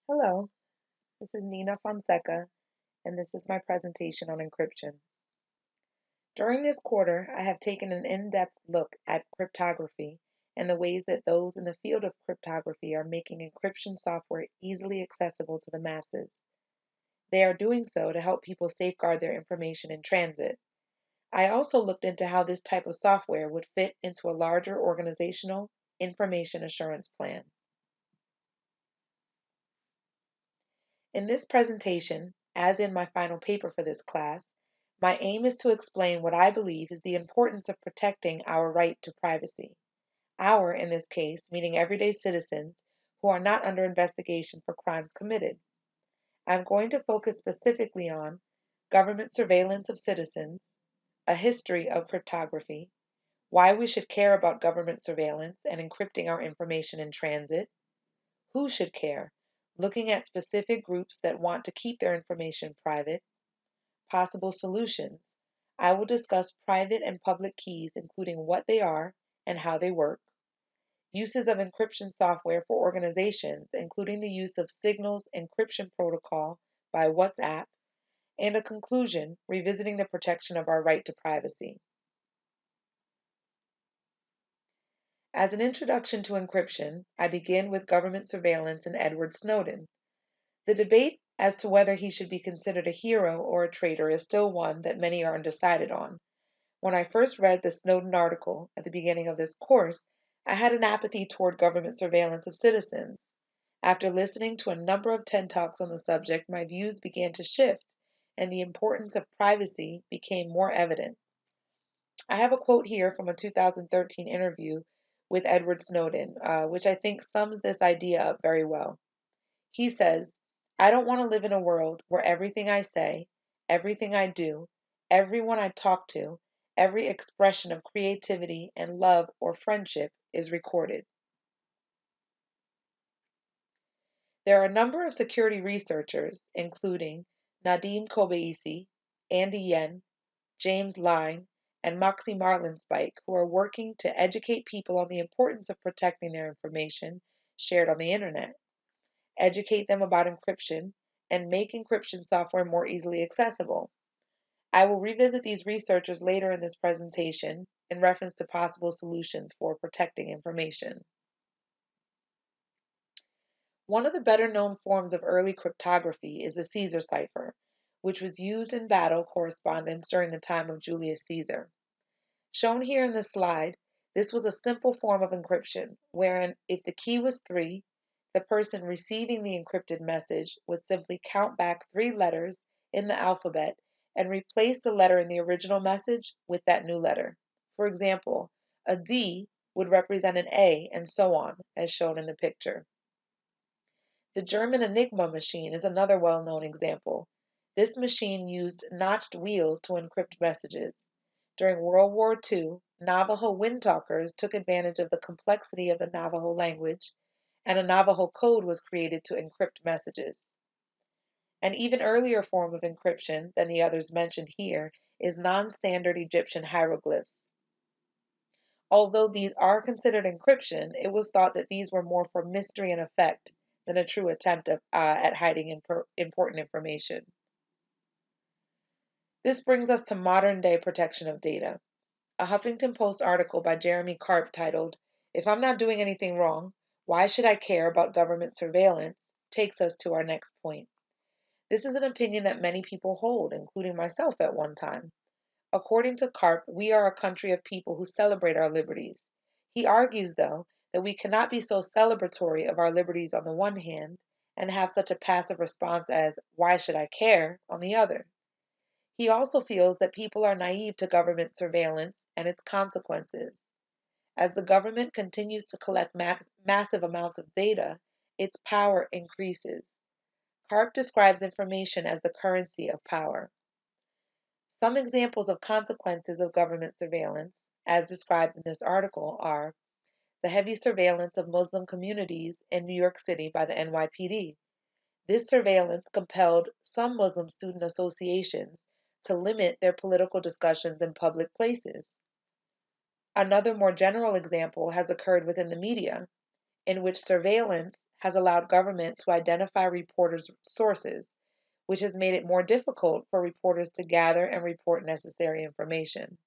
Hello, this is Nina Fonseca, and this is my presentation on encryption. During this quarter, I have taken an in-depth look at cryptography and the ways that those in the field of cryptography are making encryption software easily accessible to the masses. They are doing so to help people safeguard their information in transit. I also looked into how this type of software would fit into a larger organizational information assurance plan. In this presentation, as in my final paper for this class, my aim is to explain what I believe is the importance of protecting our right to privacy. Our, in this case, meaning everyday citizens who are not under investigation for crimes committed. I'm going to focus specifically on government surveillance of citizens, a history of cryptography, why we should care about government surveillance and encrypting our information in transit, who should care, looking at specific groups that want to keep their information private, possible solutions. I will discuss private and public keys, including what they are and how they work, uses of encryption software for organizations, including the use of Signal's encryption protocol by WhatsApp, and a conclusion revisiting the protection of our right to privacy. As an introduction to encryption, I begin with government surveillance and Edward Snowden. The debate as to whether he should be considered a hero or a traitor is still one that many are undecided on. When I first read the Snowden article at the beginning of this course, I had an apathy toward government surveillance of citizens. After listening to a number of TED Talks on the subject, my views began to shift, and the importance of privacy became more evident. I have a quote here from a 2013 interview with Edward Snowden, which I think sums this idea up very well. He says, "I don't want to live in a world where everything I say, everything I do, everyone I talk to, every expression of creativity and love or friendship is recorded." There are a number of security researchers, including Nadim Kobeissi, Andy Yen, James Line, and Moxie Marlinspike, who are working to educate people on the importance of protecting their information shared on the internet, educate them about encryption, and make encryption software more easily accessible. I will revisit these researchers later in this presentation in reference to possible solutions for protecting information. One of the better known forms of early cryptography is the Caesar cipher, which was used in battle correspondence during the time of Julius Caesar. Shown here in this slide, this was a simple form of encryption, wherein if the key was 3, the person receiving the encrypted message would simply count back 3 letters in the alphabet and replace the letter in the original message with that new letter. For example, a D would represent an A and so on, as shown in the picture. The German Enigma machine is another well-known example. This machine used notched wheels to encrypt messages. During World War II, Navajo windtalkers took advantage of the complexity of the Navajo language, and a Navajo code was created to encrypt messages. An even earlier form of encryption than the others mentioned here is non-standard Egyptian hieroglyphs. Although these are considered encryption, it was thought that these were more for mystery and effect than a true attempt at hiding important information. This brings us to modern-day protection of data. A Huffington Post article by Jeremy Karp titled, "If I'm not doing anything wrong, why should I care about government surveillance?" takes us to our next point. This is an opinion that many people hold, including myself at one time. According to Karp, we are a country of people who celebrate our liberties. He argues, though, that we cannot be so celebratory of our liberties on the one hand and have such a passive response as, "Why should I care?" on the other. He also feels that people are naive to government surveillance and its consequences. As the government continues to collect massive amounts of data, its power increases. Karp describes information as the currency of power. Some examples of consequences of government surveillance, as described in this article, are the heavy surveillance of Muslim communities in New York City by the NYPD. This surveillance compelled some Muslim student associations to limit their political discussions in public places. Another more general example has occurred within the media, in which surveillance has allowed government to identify reporters' sources, which has made it more difficult for reporters to gather and report necessary information.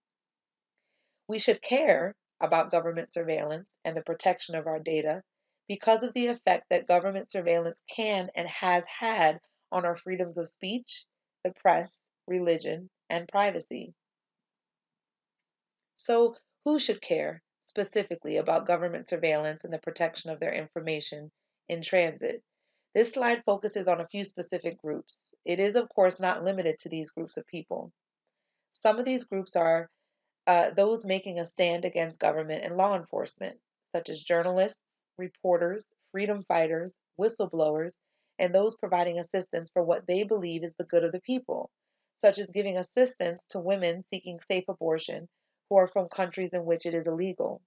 We should care about government surveillance and the protection of our data because of the effect that government surveillance can and has had on our freedoms of speech, the press, religion, and privacy. So, who should care specifically about government surveillance and the protection of their information in transit? This slide focuses on a few specific groups. It is, of course, not limited to these groups of people. Some of these groups are those making a stand against government and law enforcement, such as journalists, reporters, freedom fighters, whistleblowers, and those providing assistance for what they believe is the good of the people, such as giving assistance to women seeking safe abortion who are from countries in which it is illegal.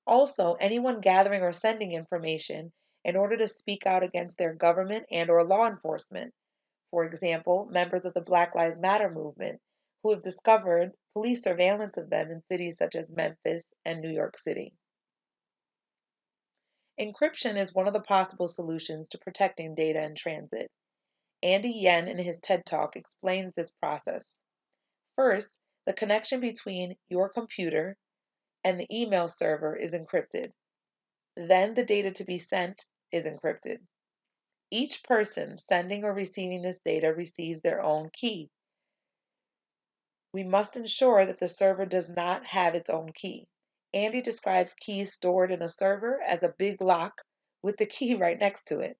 Also, anyone gathering or sending information in order to speak out against their government and or law enforcement. For example, members of the Black Lives Matter movement who have discovered police surveillance of them in cities such as Memphis and New York City. Encryption is one of the possible solutions to protecting data in transit. Andy Yen in his TED Talk explains this process. First, the connection between your computer and the email server is encrypted. Then the data to be sent is encrypted. Each person sending or receiving this data receives their own key. We must ensure that the server does not have its own key. Andy describes keys stored in a server as a big lock with the key right next to it.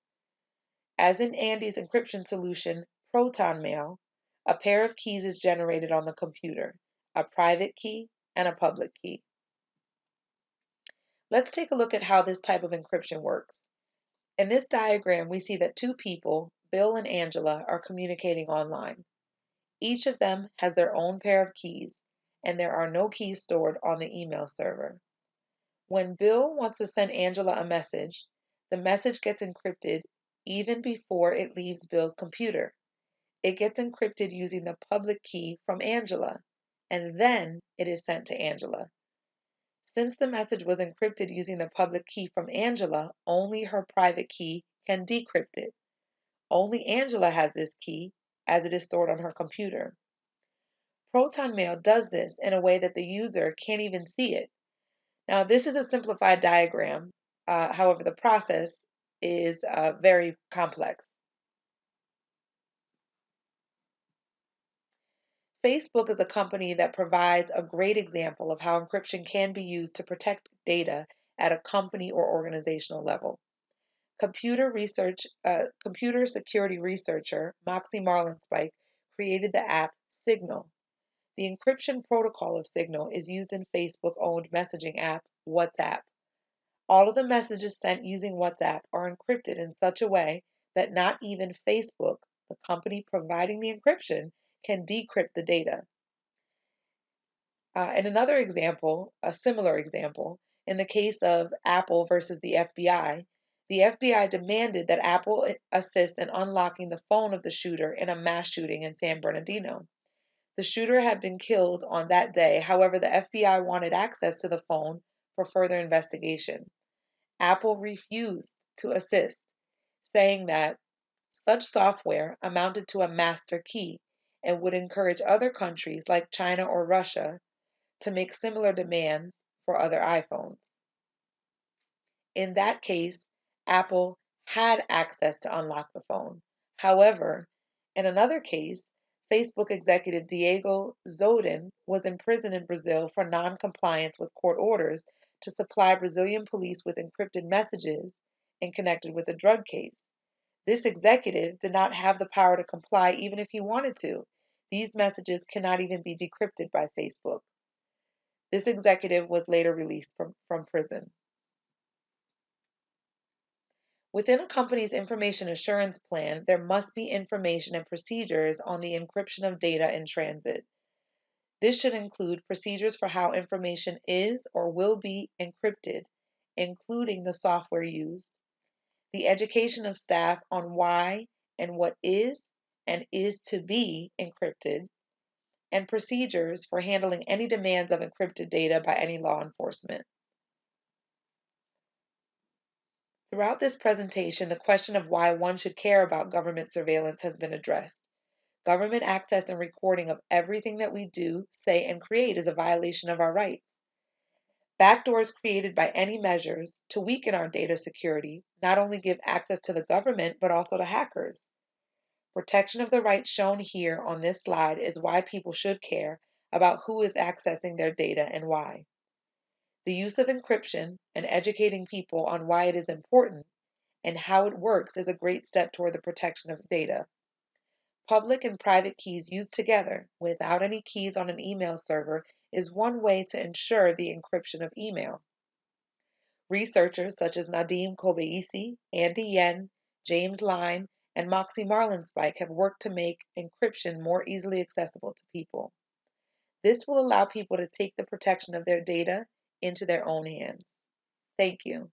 As in Andy's encryption solution, Proton Mail, a pair of keys is generated on the computer, a private key and a public key. Let's take a look at how this type of encryption works. In this diagram, we see that two people, Bill and Angela, are communicating online. Each of them has their own pair of keys, and there are no keys stored on the email server. When Bill wants to send Angela a message, the message gets encrypted even before it leaves Bill's computer. It gets encrypted using the public key from Angela, and then it is sent to Angela. Since the message was encrypted using the public key from Angela, only her private key can decrypt it. Only Angela has this key, as it is stored on her computer. Proton Mail does this in a way that the user can't even see it. Now, this is a simplified diagram. However, the process is very complex. Facebook is a company that provides a great example of how encryption can be used to protect data at a company or organizational level. Computer security researcher Moxie Marlinspike created the app Signal. The encryption protocol of Signal is used in Facebook-owned messaging app WhatsApp. All of the messages sent using WhatsApp are encrypted in such a way that not even Facebook, the company providing the encryption, can decrypt the data. And another example, a similar example, in the case of Apple versus the FBI demanded that Apple assist in unlocking the phone of the shooter in a mass shooting in San Bernardino. The shooter had been killed on that day. However, the FBI wanted access to the phone for further investigation. Apple refused to assist, saying that such software amounted to a master key and would encourage other countries like China or Russia to make similar demands for other iPhones. In that case, Apple had access to unlock the phone. However, in another case, Facebook executive Diego Zodin was imprisoned in Brazil for non-compliance with court orders to supply Brazilian police with encrypted messages in connected with a drug case. This executive did not have the power to comply even if he wanted to. These messages cannot even be decrypted by Facebook. This executive was later released from prison. Within a company's information assurance plan, there must be information and procedures on the encryption of data in transit. This should include procedures for how information is or will be encrypted, including the software used, the education of staff on why and what is and is to be encrypted, and procedures for handling any demands of encrypted data by any law enforcement. Throughout this presentation, the question of why one should care about government surveillance has been addressed. Government access and recording of everything that we do, say, and create is a violation of our rights. Backdoors created by any measures to weaken our data security not only give access to the government, but also to hackers. Protection of the rights shown here on this slide is why people should care about who is accessing their data and why. The use of encryption and educating people on why it is important and how it works is a great step toward the protection of data. Public and private keys used together, without any keys on an email server, is one way to ensure the encryption of email. Researchers such as Nadim Kobeissi, Andy Yen, James Line, and Moxie Marlinspike have worked to make encryption more easily accessible to people. This will allow people to take the protection of their data into their own hands. Thank you.